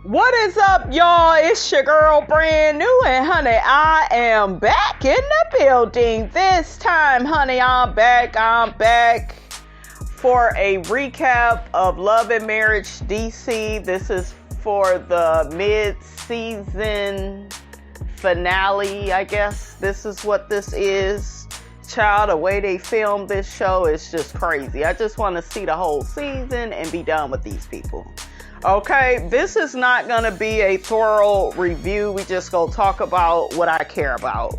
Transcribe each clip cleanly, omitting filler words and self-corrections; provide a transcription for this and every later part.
What is up, y'all? It's your girl, brand new, and honey, I am back in the building. This time, honey, I'm back for a recap of Love and Marriage DC. This is for the mid-season finale, I guess. This is what this is. Child, the way they filmed this show is just crazy. I just want to see the whole season and be done with these people. Okay, this is not going to be a thorough review. We just going to talk about what I care about.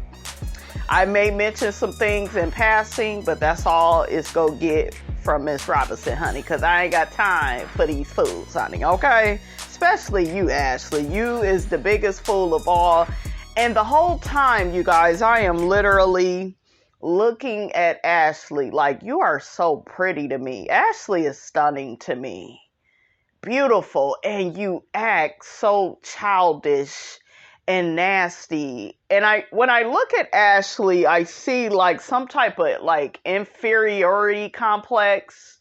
I may mention some things in passing, but that's all it's going to get from Miss Robinson, honey, because I ain't got time for these fools, honey, okay? Especially you, Ashley. You is the biggest fool of all. And the whole time, you guys, I am literally looking at Ashley like, you are so pretty to me. Ashley is stunning to me. Beautiful, and you act so childish and nasty. And when I look at Ashley, I see like some type of like inferiority complex.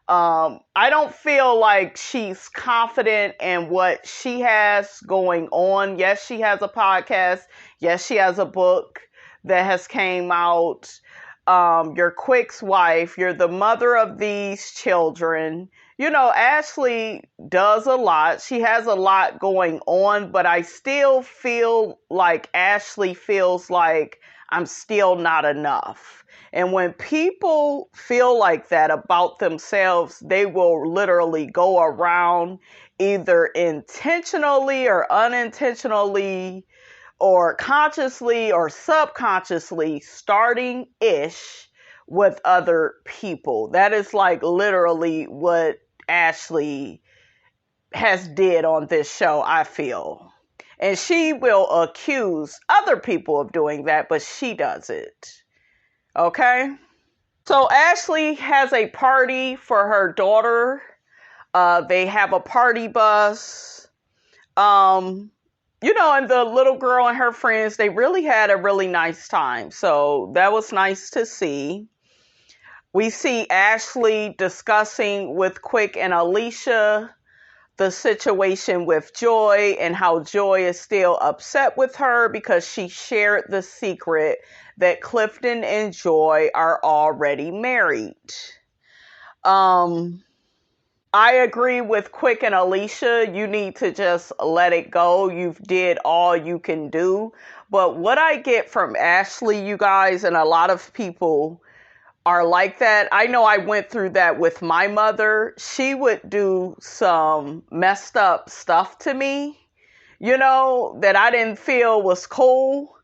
I don't feel like she's confident in what she has going on. Yes, she has a podcast. Yes, she has a book that has came out. You're Quick's wife. You're the mother of these children. You know, Ashley does a lot. She has a lot going on, but I still feel like Ashley feels like I'm still not enough. And when people feel like that about themselves, they will literally go around either intentionally or unintentionally or consciously or subconsciously starting ish with other people. That is like literally what Ashley has did on this show, I feel. And she will accuse other people of doing that, but she does it. Okay? So Ashley has a party for her daughter. They have a party bus. And the little girl and her friends, they really had a really nice time. So that was nice to see. We see Ashley discussing with Quick and Alicia the situation with Joy and how Joy is still upset with her because she shared the secret that Clifton and Joy are already married. I agree with Quick and Alicia. You need to just let it go. You've did all you can do. But what I get from Ashley, you guys, and a lot of people are like that. I know I went through that with my mother. She would do some messed up stuff to me, that I didn't feel was cool.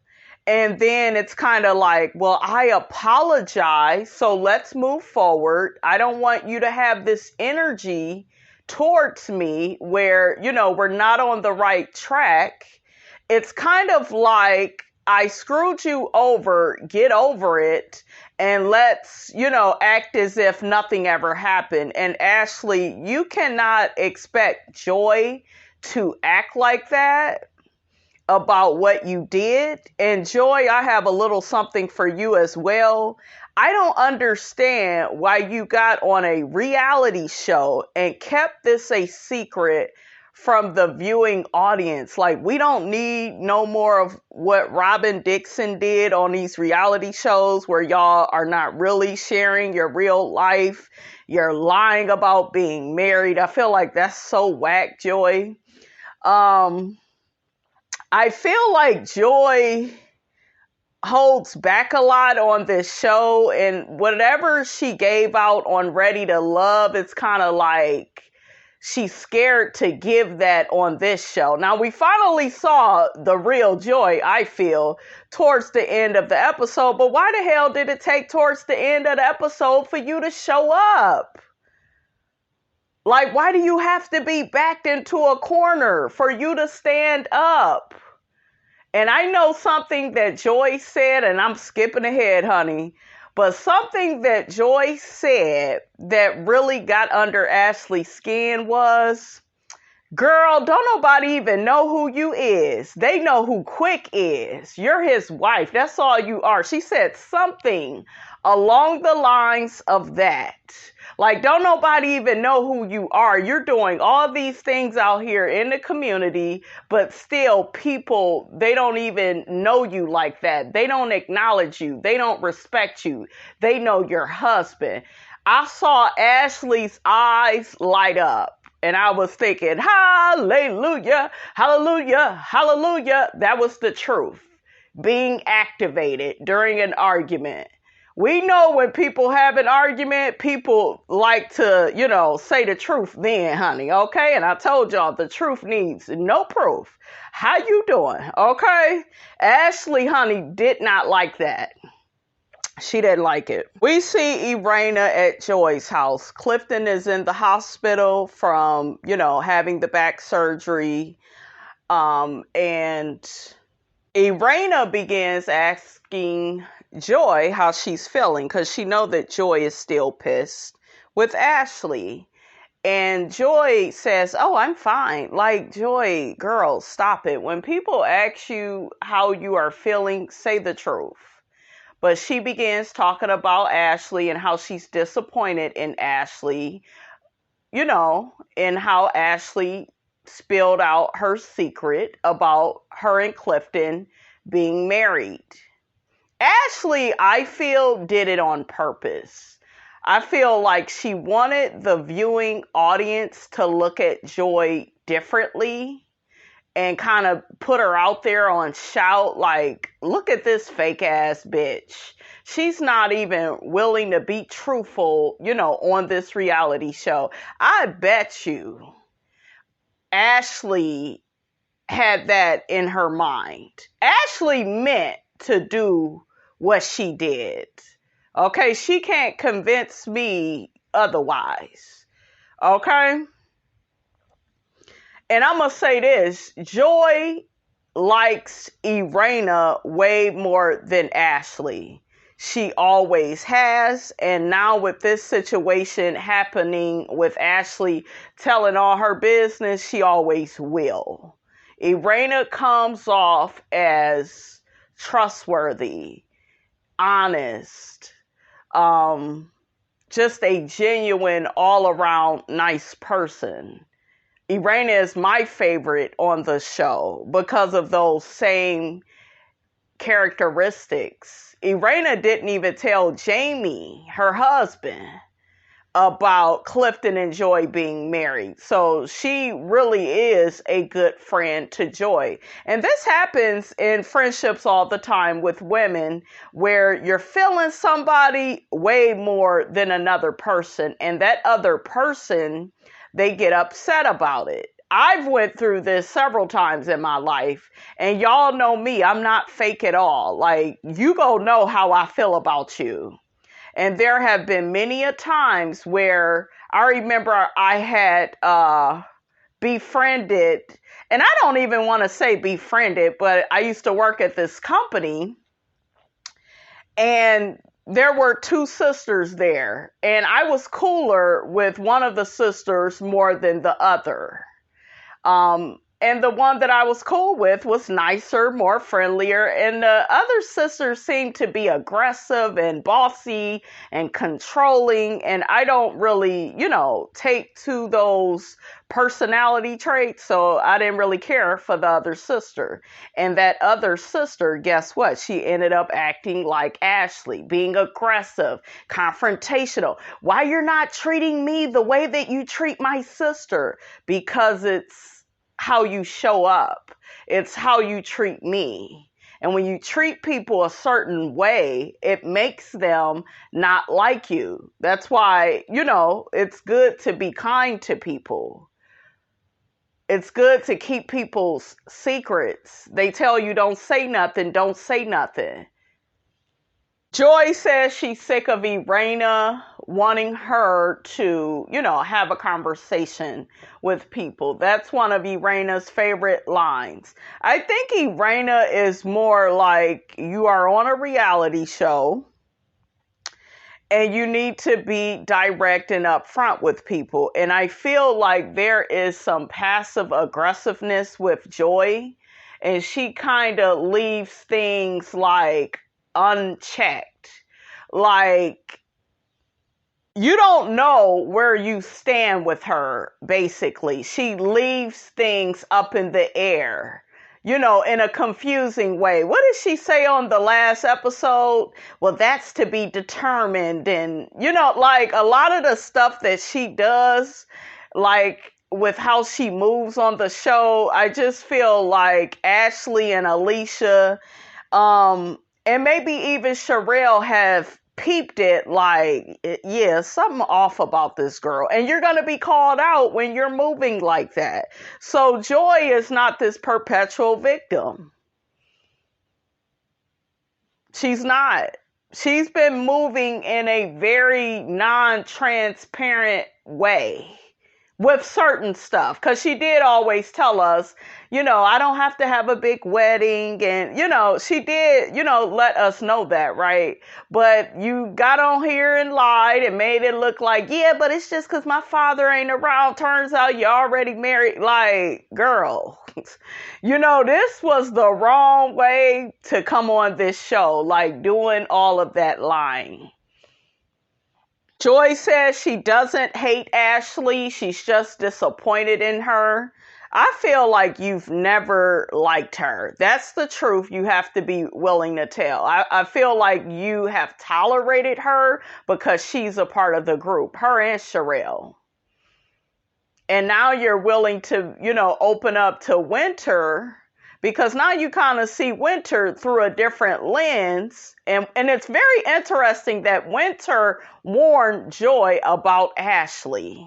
And then it's kind of like, well, I apologize. So let's move forward. I don't want you to have this energy towards me where, we're not on the right track. It's kind of like, I screwed you over, get over it, and let's, act as if nothing ever happened. And Ashley, you cannot expect Joy to act like that about what you did. And Joy, I have a little something for you as well. I don't understand why you got on a reality show and kept this a secret from the viewing audience. Like, we don't need no more of what Robin Dixon did on these reality shows where y'all are not really sharing your real life. You're lying about being married. I feel like that's so whack, Joy. I feel like Joy holds back a lot on this show, and whatever she gave out on Ready to Love, it's kind of like she's scared to give that on this show. Now, we finally saw the real Joy, I feel, towards the end of the episode. But why the hell did it take towards the end of the episode for you to show up? Like, why do you have to be backed into a corner for you to stand up? And I know something that Joy said, and I'm skipping ahead, honey. But something that Joy said that really got under Ashley's skin was, girl, don't nobody even know who you is. They know who Quick is. You're his wife. That's all you are. She said something along the lines of that. Like, don't nobody even know who you are. You're doing all these things out here in the community, but still people, they don't even know you like that. They don't acknowledge you. They don't respect you. They know your husband. I saw Ashley's eyes light up. And I was thinking, hallelujah, hallelujah, hallelujah. That was the truth being activated during an argument. We know when people have an argument, people like to, say the truth then, honey, okay? And I told y'all the truth needs no proof. How you doing, okay? Ashley, honey, did not like that. She didn't like it. We see Irena at Joy's house. Clifton is in the hospital from, having the back surgery. And Irena begins asking Joy how she's feeling because she knows that Joy is still pissed with Ashley. And Joy says, oh, I'm fine. Like, Joy, girl, stop it. When people ask you how you are feeling, say the truth. But she begins talking about Ashley and how she's disappointed in Ashley, and how Ashley spilled out her secret about her and Clifton being married. Ashley, I feel, did it on purpose. I feel like she wanted the viewing audience to look at Joy differently and kind of put her out there on shout, like, look at this fake ass bitch. She's not even willing to be truthful, on this reality show. I bet you Ashley had that in her mind. Ashley meant to do what she did. Okay, she can't convince me otherwise. Okay? And I'm going to say this, Joy likes Irena way more than Ashley. She always has. And now with this situation happening with Ashley telling all her business, she always will. Irena comes off as trustworthy, honest, just a genuine all-around nice person. Irena is my favorite on the show because of those same characteristics. Irena didn't even tell Jamie, her husband, about Clifton and Joy being married. So she really is a good friend to Joy. And this happens in friendships all the time with women where you're feeling somebody way more than another person. And that other person, they get upset about it. I've went through this several times in my life, and y'all know me, I'm not fake at all. Like, you gonna know how I feel about you. And there have been many a times where I remember I had befriended, and I don't even want to say befriended, but I used to work at this company, and there were two sisters there, and I was cooler with one of the sisters more than the other. And the one that I was cool with was nicer, more friendlier, and the other sisters seemed to be aggressive and bossy and controlling, and I don't really, take to those personality traits, so I didn't really care for the other sister. And that other sister, guess what? She ended up acting like Ashley, being aggressive, confrontational. Why you're not treating me the way that you treat my sister? Because it's how you show up. It's how you treat me. And when you treat people a certain way, it makes them not like you. That's why, it's good to be kind to people. It's good to keep people's secrets. They tell you don't say nothing, don't say nothing. Joy says she's sick of Irena wanting her to, have a conversation with people. That's one of Irena's favorite lines. I think Irena is more like, you are on a reality show and you need to be direct and upfront with people. And I feel like there is some passive aggressiveness with Joy, and she kind of leaves things like unchecked. Like, you don't know where you stand with her, basically. She leaves things up in the air, in a confusing way. What did she say on the last episode? Well, that's to be determined. And, like a lot of the stuff that she does, like with how she moves on the show, I just feel like Ashley and Alicia, and maybe even Sherelle have peeped it, like, yeah, something off about this girl. And you're going to be called out when you're moving like that. So Joy is not this perpetual victim. She's not. She's been moving in a very non-transparent way with certain stuff, because she did always tell us, I don't have to have a big wedding, and she did, let us know that, right? But you got on here and lied and made it look like, yeah, but it's just because my father ain't around. Turns out you're already married. Like, girl, this was the wrong way to come on this show, like doing all of that lying. Joy says she doesn't hate Ashley. She's just disappointed in her. I feel like you've never liked her. That's the truth. You have to be willing to tell. I feel like you have tolerated her because she's a part of the group, her and Sherelle. And now you're willing to, open up to Winter, because now you kind of see Winter through a different lens. And it's very interesting that Winter warned Joy about Ashley.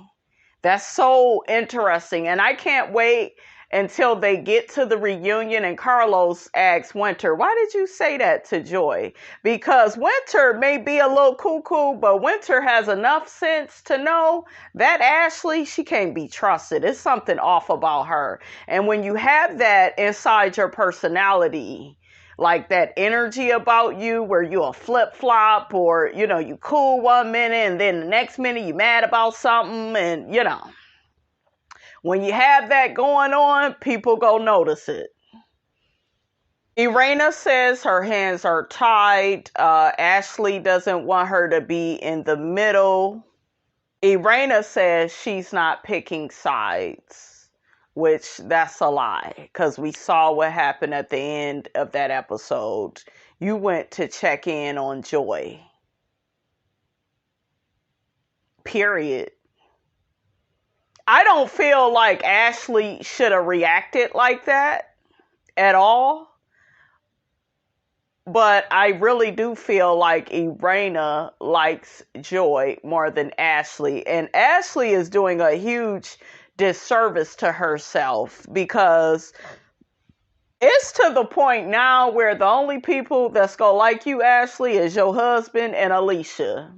That's so interesting. And I can't wait until they get to the reunion and Carlos asks Winter, why did you say that to Joy? Because Winter may be a little cuckoo, but Winter has enough sense to know that Ashley, she can't be trusted. It's something off about her. And when you have that inside your personality, like that energy about you where you a flip-flop, or, you cool one minute and then the next minute you mad about something, and, when you have that going on, people go notice it. Irena says her hands are tied. Ashley doesn't want her to be in the middle. Irena says she's not picking sides, which that's a lie, because we saw what happened at the end of that episode. You went to check in on Joy. Period. I don't feel like Ashley should have reacted like that at all. But I really do feel like Irena likes Joy more than Ashley. And Ashley is doing a huge disservice to herself, because it's to the point now where the only people that's going to like you, Ashley, is your husband and Alicia.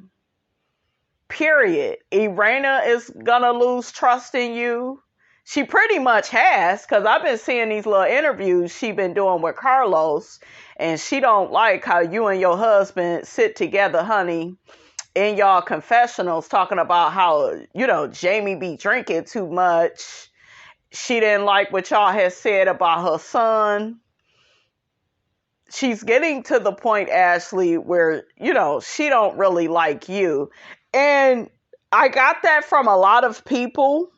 Period. Irena is gonna lose trust in you. She pretty much has, because I've been seeing these little interviews she been doing with Carlos, and she don't like how you and your husband sit together, honey, in y'all confessionals, talking about how, Jamie be drinking too much. She didn't like what y'all had said about her son. She's getting to the point, Ashley, where, she don't really like you. And I got that from a lot of people,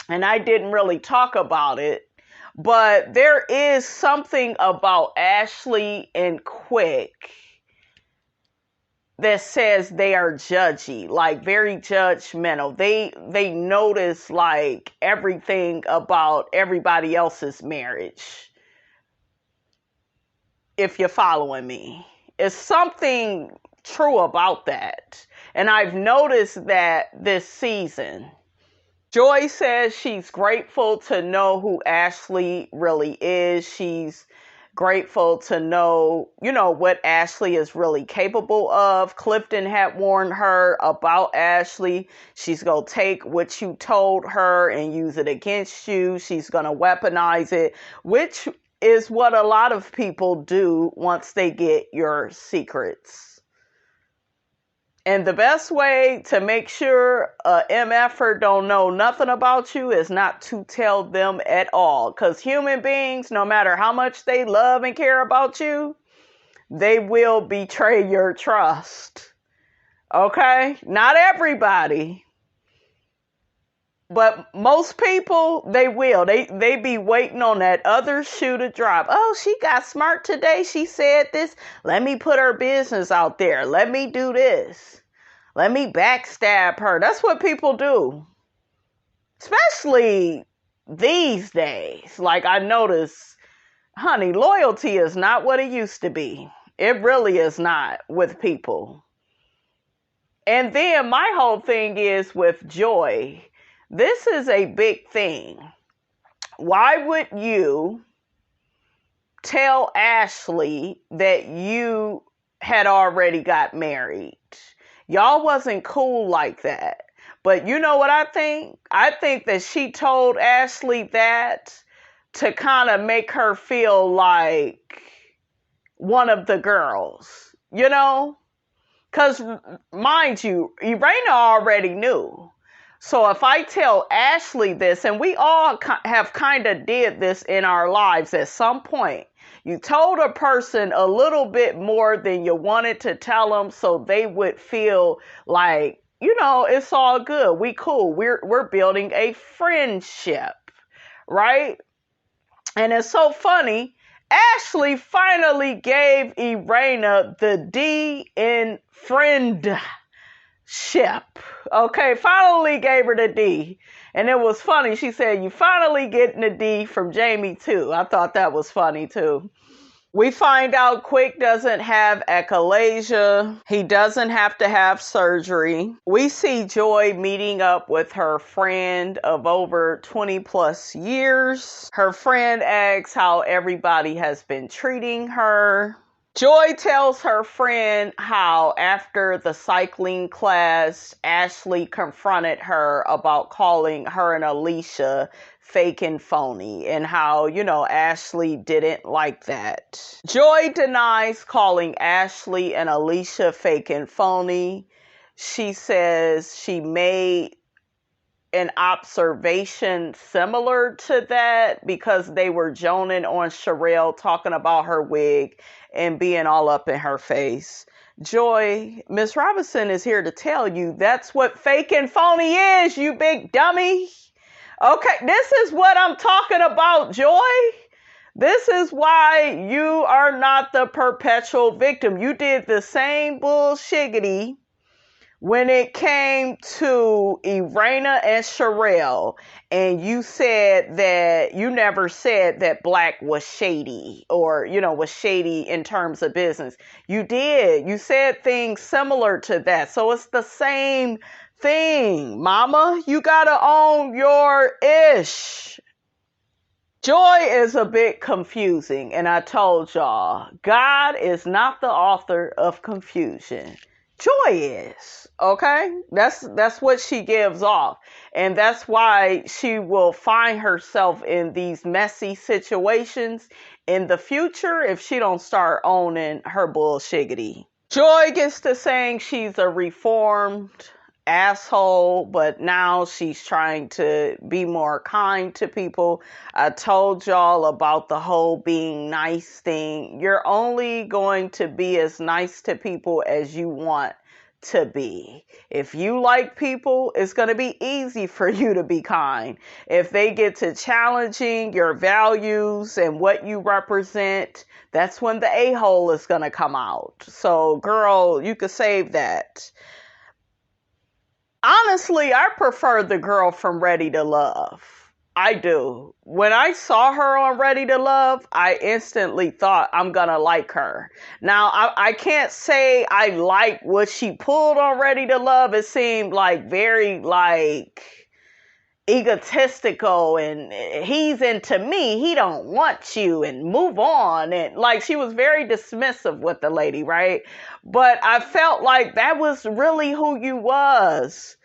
and I didn't really talk about it. But there is something about Ashley and Quick that says they are judgy, like very judgmental. They notice like everything about everybody else's marriage. If you're following me, it's something true about that. And I've noticed that this season. Joy says she's grateful to know who Ashley really is. She's grateful to know, what Ashley is really capable of. Clifton had warned her about Ashley. She's going to take what you told her and use it against you. She's going to weaponize it, which is what a lot of people do once they get your secrets. And the best way to make sure a MFer don't know nothing about you is not to tell them at all. Because human beings, no matter how much they love and care about you, they will betray your trust. Okay? Not everybody. But most people, they will. They be waiting on that other shoe to drop. Oh, she got smart today. She said this. Let me put her business out there. Let me do this. Let me backstab her. That's what people do. Especially these days. Like I notice, honey, loyalty is not what it used to be. It really is not with people. And then my whole thing is with Joy. This is a big thing. Why would you tell Ashley that you had already got married? Y'all wasn't cool like that. But you know what I think? I think that she told Ashley that to kind of make her feel like one of the girls, you know? Because, mind you, Irena already knew. So if I tell Ashley this, and we all have kind of did this in our lives at some point, you told a person a little bit more than you wanted to tell them so they would feel like, you know, it's all good. We cool. We're building a friendship, right? And it's so funny. Ashley finally gave Irena the D in friendship. Okay, finally gave her the D. And it was funny. She said, you finally getting the D from Jamie too. I thought that was funny too. We find out Quick doesn't have achalasia. He doesn't have to have surgery. We see Joy meeting up with her friend of over 20 plus years. Her friend asks how everybody has been treating her. Joy tells her friend how after the cycling class, Ashley confronted her about calling her and Alicia fake and phony, and how, you know, Ashley didn't like that. Joy denies calling Ashley and Alicia fake and phony. She says she made an observation similar to that because they were joning on Sherelle talking about her wig and being all up in her face. Joy, Miss Robinson is here to tell you that's what fake and phony is, you big dummy. Okay, this is what I'm talking about, Joy. This is why you are not the perpetual victim. You did the same bullshiggity when it came to Irena and Sherelle, and you said that you never said that Black was shady or, you know, was shady in terms of business. You did. You said things similar to that. So it's the same thing, mama. You gotta own your ish. Joy is a bit confusing, and I told y'all, God is not the author of confusion. Joy is, okay? That's what she gives off. And that's why she will find herself in these messy situations in the future if she don't start owning her bullshiggity. Joy gets to saying she's a reformed asshole, but now she's trying to be more kind to people. I told y'all about the whole being nice thing. You're only going to be as nice to people as you want to be. If you like people, it's going to be easy for you to be kind. If they get to challenging your values and what you represent, that's when the a-hole is going to come out. So, girl, you could save that. Honestly, I prefer the girl from Ready to Love. I do. When I saw her on Ready to Love, I instantly thought I'm gonna like her. Now, I can't say I like what she pulled on Ready to Love. It seemed like very like egotistical and he's into me, he don't want you and move on, and like she was very dismissive with the lady, right? But I felt like that was really who you was.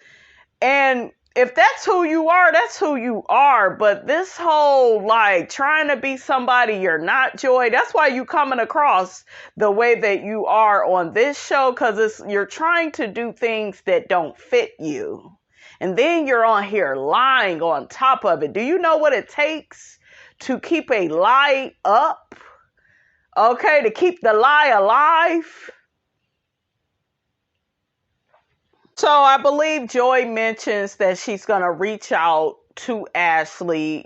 And if that's who you are, that's who you are. But this whole like trying to be somebody you're not, Joy, that's why you coming across the way that you are on this show, because you're trying to do things that don't fit you. And then you're on here lying on top of it. Do you know what it takes to keep a lie up? Okay, to keep the lie alive? So I believe Joy mentions that she's going to reach out to Ashley,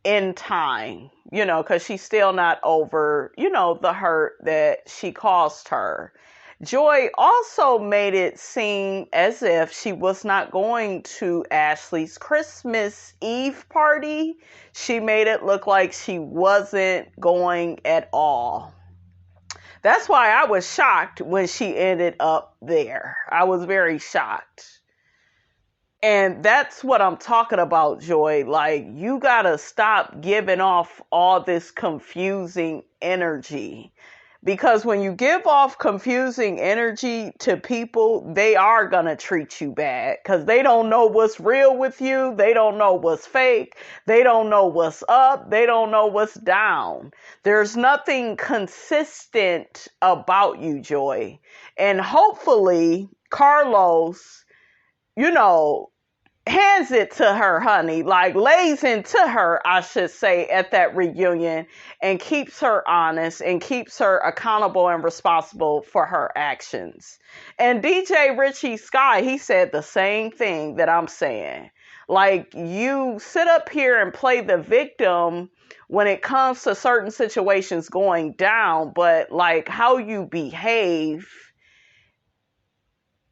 in time, because she's still not over, the hurt that she caused her. Joy also made it seem as if she was not going to Ashley's Christmas Eve party. She made it look like she wasn't going at all. That's why I was shocked when she ended up there. I was very shocked. And that's what I'm talking about, Joy. Like, you gotta stop giving off all this confusing energy. Because when you give off confusing energy to people, they are going to treat you bad because they don't know what's real with you. They don't know what's fake. They don't know what's up. They don't know what's down. There's nothing consistent about you, Joy. And hopefully, Carlos, hands it to her, honey, like lays into her, I should say, at that reunion and keeps her honest and keeps her accountable and responsible for her actions. And DJ Richie Sky, he said the same thing that I'm saying. Like, you sit up here and play the victim when it comes to certain situations going down, but like how you behave,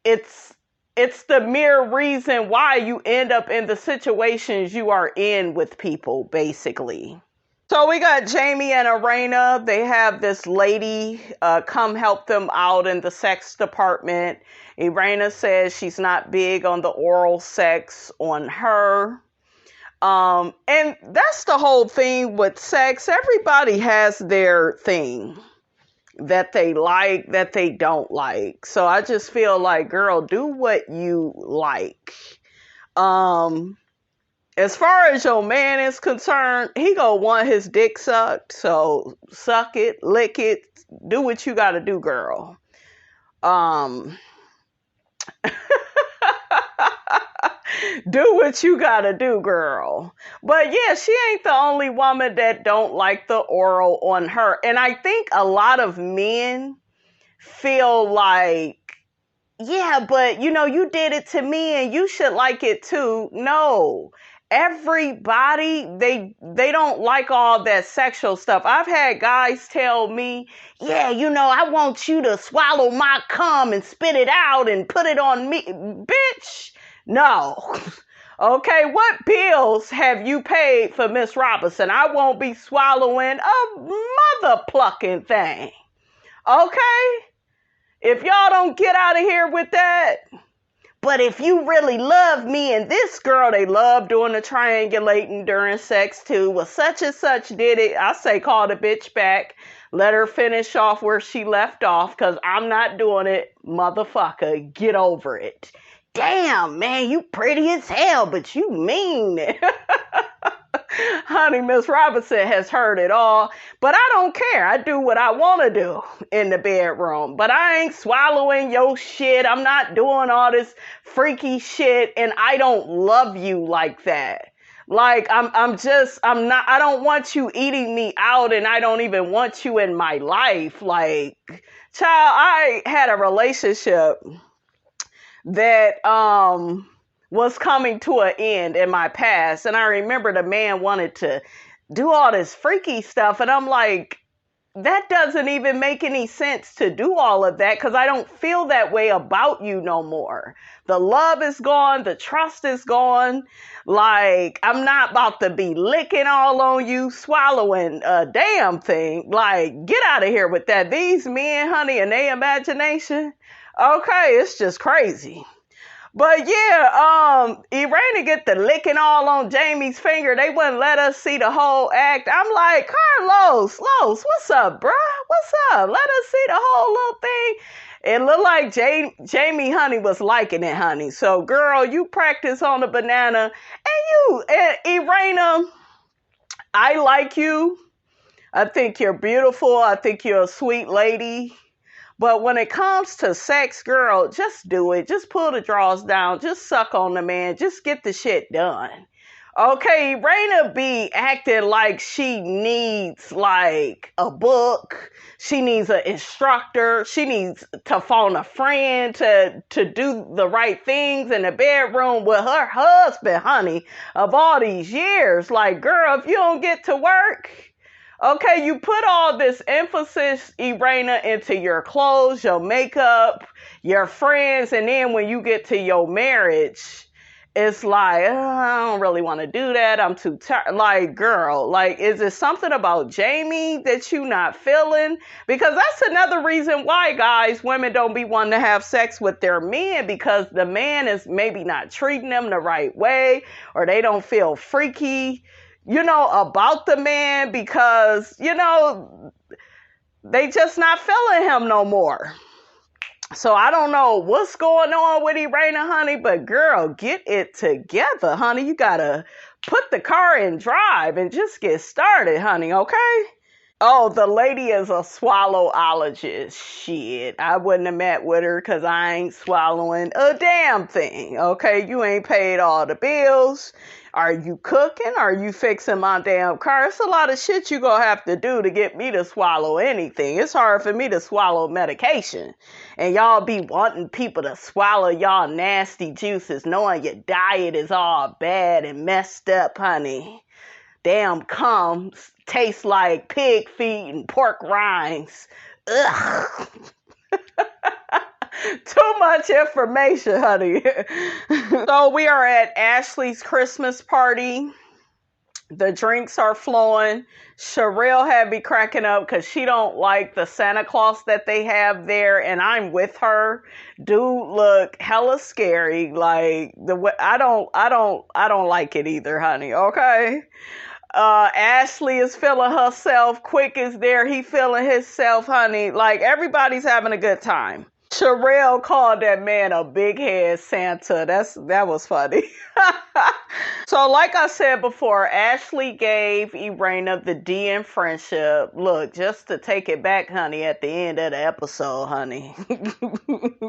it's the mere reason why you end up in the situations you are in with people, basically. So we got Jamie and Arena. They have this lady come help them out in the sex department. Arena says she's not big on the oral sex on her. And that's the whole thing with sex. Everybody has their thing that they like, that they don't like. So I just feel like, girl, do what you like. As far as your man is concerned, he gonna want his dick sucked. So suck it, lick it, do what you gotta do, girl. Do what you gotta do, girl. But yeah, she ain't the only woman that don't like the oral on her. And I think a lot of men feel like, yeah, but you did it to me and you should like it too. No. Everybody, they don't like all that sexual stuff. I've had guys tell me, yeah, I want you to swallow my cum and spit it out and put it on me. Bitch, no. Okay, what bills have you paid for Miss Robinson? I won't be swallowing a mother plucking thing. Okay? If y'all don't get out of here with that. But if you really love me and this girl, they love doing the triangulating during sex too. Well, such and such did it. I say call the bitch back. Let her finish off where she left off because I'm not doing it. Motherfucker, get over it. Damn, man, you pretty as hell, but you mean it. Honey, Miss Robinson has heard it all, but I don't care. I do what I want to do in the bedroom, but I ain't swallowing your shit. I'm not doing all this freaky shit, and I don't love you like that. Like, I don't want you eating me out, and I don't even want you in my life. Like, child, I had a relationship that was coming to an end in my past. And I remember the man wanted to do all this freaky stuff. And I'm like, that doesn't even make any sense to do all of that because I don't feel that way about you no more. The love is gone. The trust is gone. Like, I'm not about to be licking all on you, swallowing a damn thing. Like, get out of here with that. These men, honey, and their imagination. Okay, it's just crazy. But yeah, Irene get the licking all on Jamie's finger. They wouldn't let us see the whole act. I'm like, Carlos, what's up, bruh? What's up? Let us see the whole little thing. It looked like Jamie, honey, was liking it, honey. So, girl, you practice on the banana. And Irene, I like you. I think you're beautiful. I think you're a sweet lady. But when it comes to sex, girl, just do it. Just pull the drawers down. Just suck on the man. Just get the shit done. Okay, Raina be acting like she needs like a book. She needs an instructor. She needs to phone a friend to do the right things in the bedroom with her husband, honey, of all these years. Like, girl, if you don't get to work, okay, you put all this emphasis, Irena, into your clothes, your makeup, your friends, and then when you get to your marriage, it's like, I don't really want to do that. I'm too tired. Like, girl, like, is it something about Jamie that you not feeling? Because that's another reason why, guys, women don't be wanting to have sex with their men, because the man is maybe not treating them the right way, or they don't feel freaky, about the man, because, they just not feeling him no more. So I don't know what's going on with Irena, honey, but girl, get it together, honey. You gotta put the car in drive and just get started, honey, okay? Oh, the lady is a swallowologist. Shit, I wouldn't have met with her because I ain't swallowing a damn thing, okay? You ain't paid all the bills. Are you cooking? Are you fixing my damn car? It's a lot of shit you gonna have to do to get me to swallow anything. It's hard for me to swallow medication. And y'all be wanting people to swallow y'all nasty juices, knowing your diet is all bad and messed up, honey. Damn cum tastes like pig feet and pork rinds. Ugh. Too much information, honey. So we are at Ashley's Christmas party. The drinks are flowing. Sherelle had me cracking up because she don't like the Santa Claus that they have there, and I'm with her. Dude look hella scary. Like I don't like it either, honey. Okay. Ashley is feeling herself. Quick is there. He feeling himself, honey. Like, everybody's having a good time. Sherelle called that man a big head Santa. That was funny. So like I said before, Ashley gave Irena the D in friendship. Look, just to take it back, honey, at the end of the episode, honey.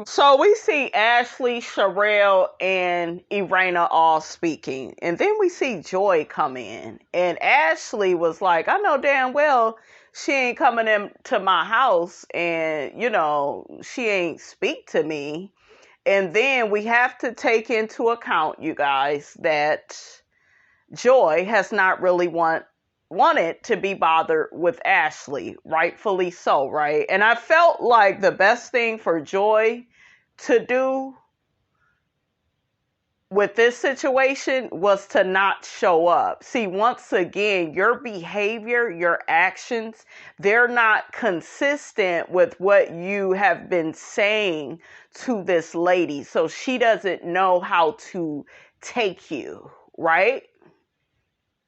So we see Ashley, Sherelle, and Irena all speaking. And then we see Joy come in. And Ashley was like, I know damn well she ain't coming into my house and, she ain't speak to me. And then we have to take into account, you guys, that Joy has not really wanted to be bothered with Ashley, rightfully so, right? And I felt like the best thing for Joy to do with this situation was to not show up. See, once again, your behavior, your actions, they're not consistent with what you have been saying to this lady. So she doesn't know how to take you, right?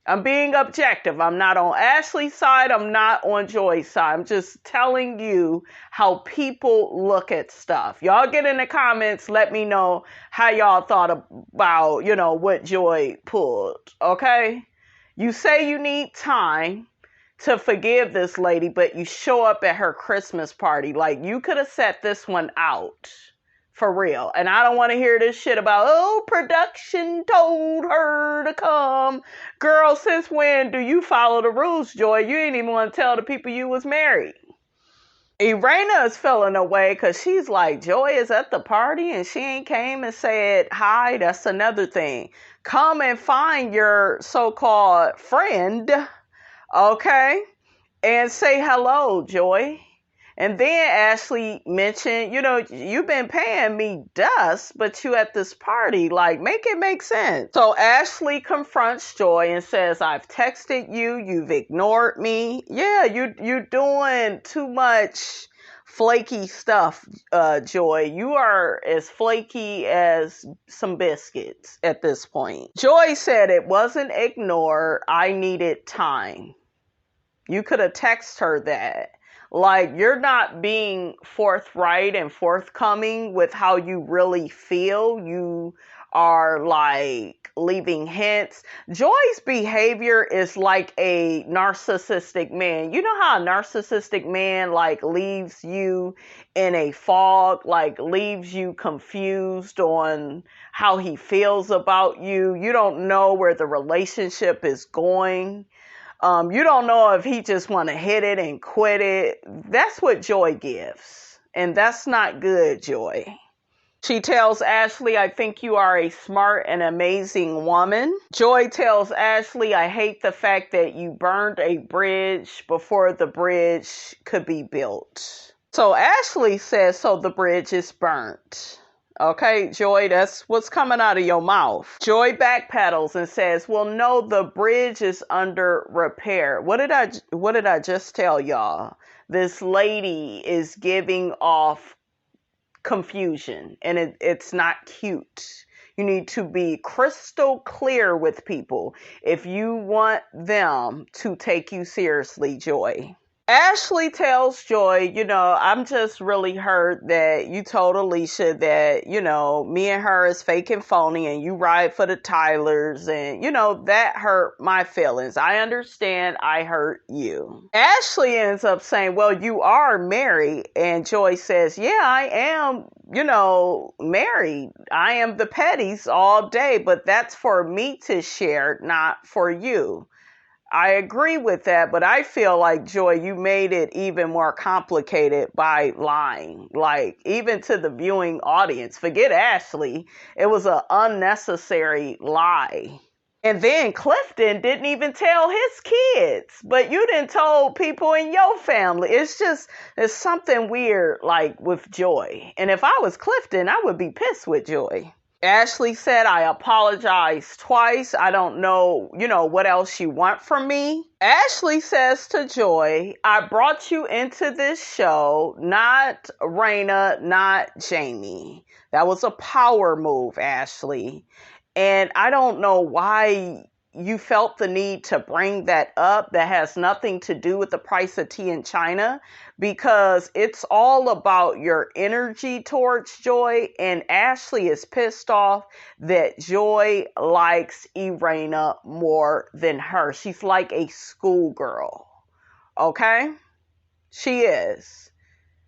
I'm being objective. I'm not on Ashley's side. I'm not on Joy's side. I'm just telling you how people look at stuff. Y'all get in the comments. Let me know how y'all thought about, what Joy pulled. Okay? You say you need time to forgive this lady, but you show up at her Christmas party. Like, you could have set this one out. For real. And I don't want to hear this shit about, production told her to come. Girl, since when do you follow the rules, Joy? You ain't even want to tell the people you was married. Irena is feeling away because she's like, Joy is at the party and she ain't came and said hi. That's another thing. Come and find your so-called friend, okay? And say hello, Joy. And then Ashley mentioned, you've been paying me dust, but you at this party, like, make it make sense. So Ashley confronts Joy and says, I've texted you, you've ignored me. Yeah, you're doing too much flaky stuff, Joy. You are as flaky as some biscuits at this point. Joy said it wasn't ignored. I needed time. You could have texted her that. Like, you're not being forthright and forthcoming with how you really feel. You are like leaving hints. Joy's behavior is like a narcissistic man. You know how a narcissistic man like leaves you in a fog, like leaves you confused on how he feels about you. You don't know where the relationship is going. You don't know if he just want to hit it and quit it. That's what Joy gives. And that's not good, Joy. She tells Ashley, I think you are a smart and amazing woman. Joy tells Ashley, I hate the fact that you burned a bridge before the bridge could be built. So Ashley says, so the bridge is burnt. Okay, Joy, that's what's coming out of your mouth. Joy backpedals and says, well, no, the bridge is under repair. What did I just tell y'all? This lady is giving off confusion, and it's not cute. You need to be crystal clear with people if you want them to take you seriously, Joy. Ashley tells Joy, I'm just really hurt that you told Alicia that, me and her is fake and phony and you ride for the Tylers, and, that hurt my feelings. I understand I hurt you. Ashley ends up saying, well, you are married. And Joy says, yeah, I am, married. I am the petties all day, but that's for me to share, not for you. I agree with that, but I feel like, Joy, you made it even more complicated by lying. Like, even to the viewing audience, forget Ashley. It was an unnecessary lie. And then Clifton didn't even tell his kids, but you didn't told people in your family. There's something weird, like, with Joy. And if I was Clifton, I would be pissed with Joy. Ashley said, I apologize twice. I don't know, what else you want from me. Ashley says to Joy, I brought you into this show, not Raina, not Jamie. That was a power move, Ashley. And I don't know why you felt the need to bring that up. That has nothing to do with the price of tea in China, because it's all about your energy towards Joy. And Ashley is pissed off that Joy likes Irena more than her. She's like a schoolgirl. Okay? She is.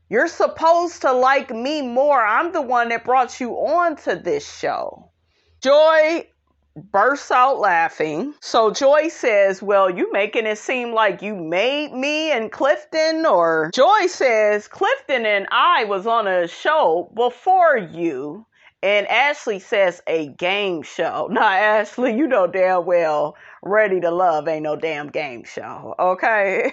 You're supposed to like me more. I'm the one that brought you on to this show. Joy bursts out laughing. So Joy says, well, you making it seem like you made me and Clifton, or Joy says, Clifton and I was on a show before you. And Ashley says, a game show. Now, Ashley, you know damn well Ready to Love ain't no damn game show. Okay.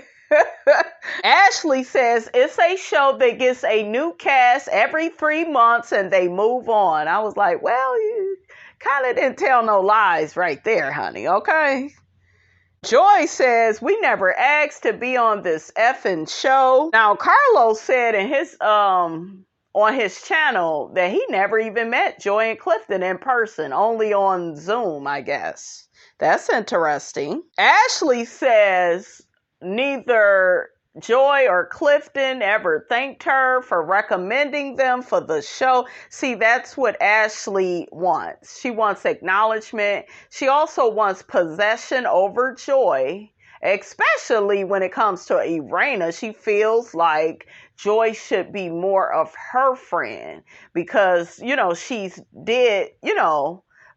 Ashley says it's a show that gets a new cast every 3 months and they move on. I was like, well, you kind of didn't tell no lies right there, honey, okay? Joy says, we never asked to be on this effing show. Now, Carlos said in his on his channel that he never even met Joy and Clifton in person, only on Zoom, I guess. That's interesting. Ashley says neither Joy or Clifton ever thanked her for recommending them for the show. See, that's what Ashley wants. She wants acknowledgement. She also wants possession over Joy, especially when it comes to Irena. She feels like Joy should be more of her friend because, she's did,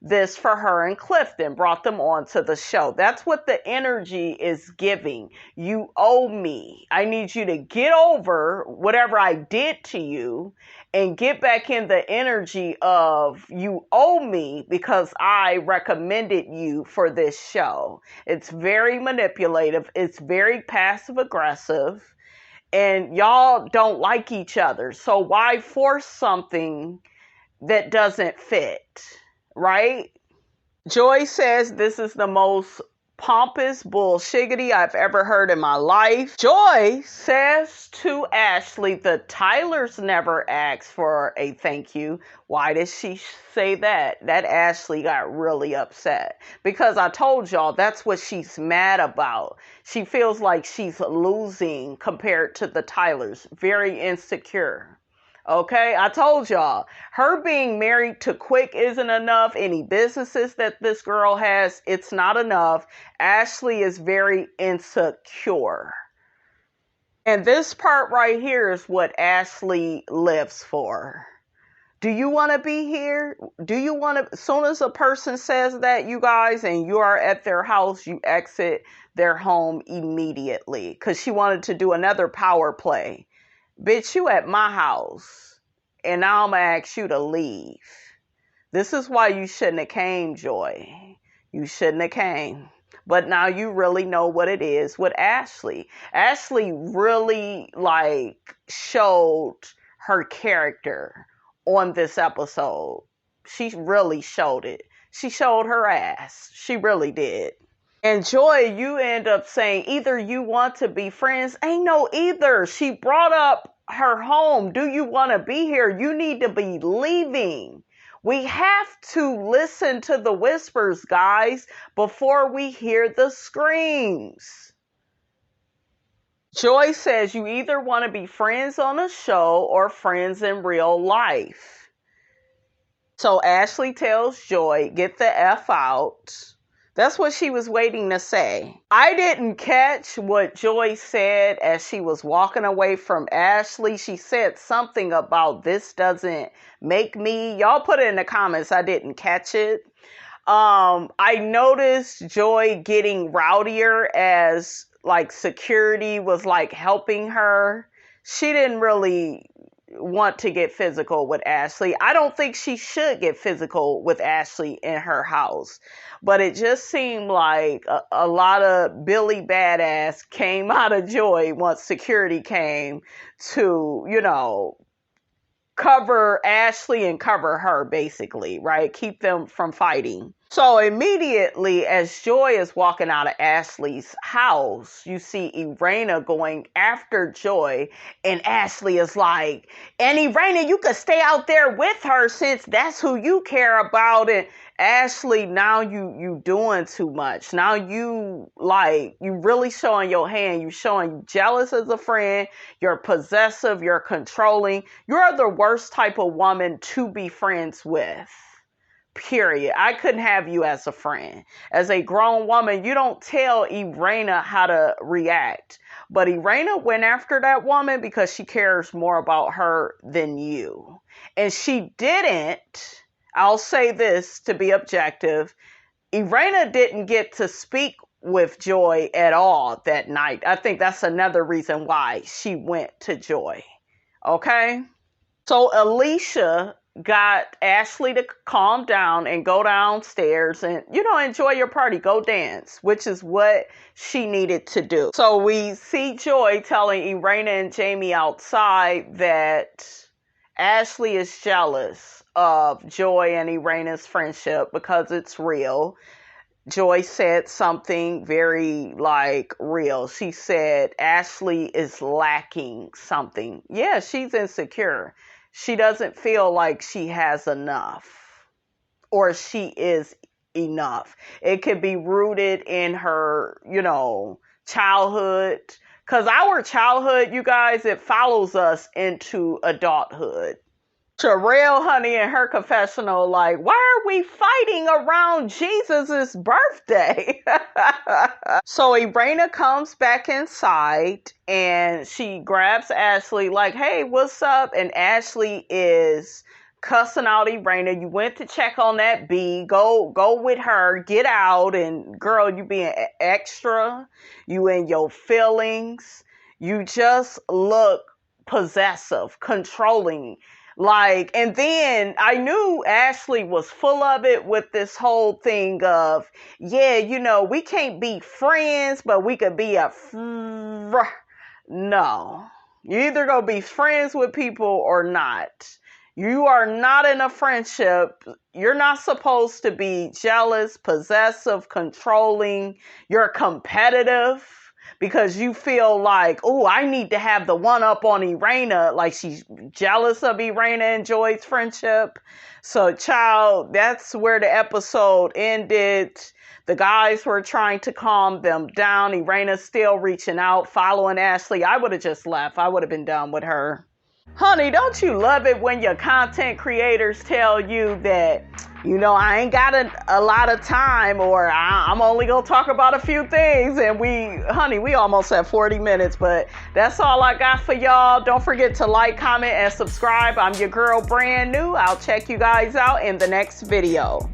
this for her and Clifton, brought them on to the show. That's what the energy is giving. You owe me. I need you to get over whatever I did to you and get back in the energy of you owe me because I recommended you for this show. It's very manipulative. It's very passive aggressive. And y'all don't like each other. So why force something that doesn't fit? Right? Joy says this is the most pompous bullshiggity I've ever heard in my life. Joy says to Ashley, the Tylers never asked for a thank you. Why did she say that? That Ashley got really upset because I told y'all that's what she's mad about. She feels like she's losing compared to the Tylers. Very insecure. Okay, I told y'all, her being married to Quick isn't enough. Any businesses that this girl has, it's not enough. Ashley is very insecure. And this part right here is what Ashley lives for. Do you want to be here? Do you want to? As soon as a person says that, you guys, and you are at their house, you exit their home immediately. Because she wanted to do another power play. Bitch, you at my house. And now I'm going to ask you to leave. This is why you shouldn't have came, Joy. You shouldn't have came. But now you really know what it is with Ashley. Ashley really, showed her character on this episode. She really showed it. She showed her ass. She really did. And Joy, you end up saying either you want to be friends. Ain't no either. She brought up her home. Do you want to be here? You need to be leaving. We have to listen to the whispers, guys, before we hear the screams. Joy says you either want to be friends on a show or friends in real life. So Ashley tells Joy, get the F out. That's what she was waiting to say. I didn't catch what Joy said as she was walking away from Ashley. She said something about this doesn't make me. Y'all put it in the comments. I didn't catch it. I noticed Joy getting rowdier as security was helping her. She didn't really want to get physical with Ashley. I don't think she should get physical with Ashley in her house. But it just seemed like a lot of Billy Badass came out of Joy once security came to, cover Ashley and cover her, basically, right? Keep them from fighting. So immediately as Joy is walking out of Ashley's house, you see Irena going after Joy, and Ashley is like, and Irena, you could stay out there with her since that's who you care about. And Ashley, now you doing too much. Now you really showing your hand. You showing you jealous as a friend. You're possessive. You're controlling. You're the worst type of woman to be friends with. Period. I couldn't have you as a friend. As a grown woman, you don't tell Irena how to react. But Irena went after that woman because she cares more about her than you. And she didn't, I'll say this to be objective, Irena didn't get to speak with Joy at all that night. I think that's another reason why she went to Joy. Okay? So Alicia got Ashley to calm down and go downstairs and, enjoy your party, go dance, which is what she needed to do. So we see Joy telling Irena and Jamie outside that Ashley is jealous of Joy and Irena's friendship because it's real. Joy said something very real. She said Ashley is lacking something. Yeah, she's insecure. She doesn't feel like she has enough or she is enough. It could be rooted in her, childhood. Because our childhood, you guys, it follows us into adulthood. Sherelle, honey, in her confessional, why are we fighting around Jesus's birthday? So Irena comes back inside and she grabs Ashley hey, what's up? And Ashley is cussing out Irena. You went to check on that B. Go with her. Get out. And girl, you being extra. You in your feelings. You just look possessive, controlling. And then I knew Ashley was full of it with this whole thing of, yeah, we can't be friends, but we could be no. You either gonna be friends with people or not. You are not in a friendship. You're not supposed to be jealous, possessive, controlling. You're competitive. Because you feel oh, I need to have the one up on Irena. She's jealous of Irena and Joy's friendship. So, child, that's where the episode ended. The guys were trying to calm them down. Irena's still reaching out, following Ashley. I would have just left. I would have been done with her. Honey, don't you love it when your content creators tell you that, I ain't got a lot of time, or I'm only going to talk about a few things. And we almost have 40 minutes, but that's all I got for y'all. Don't forget to like, comment, and subscribe. I'm your girl, Brand New. I'll check you guys out in the next video.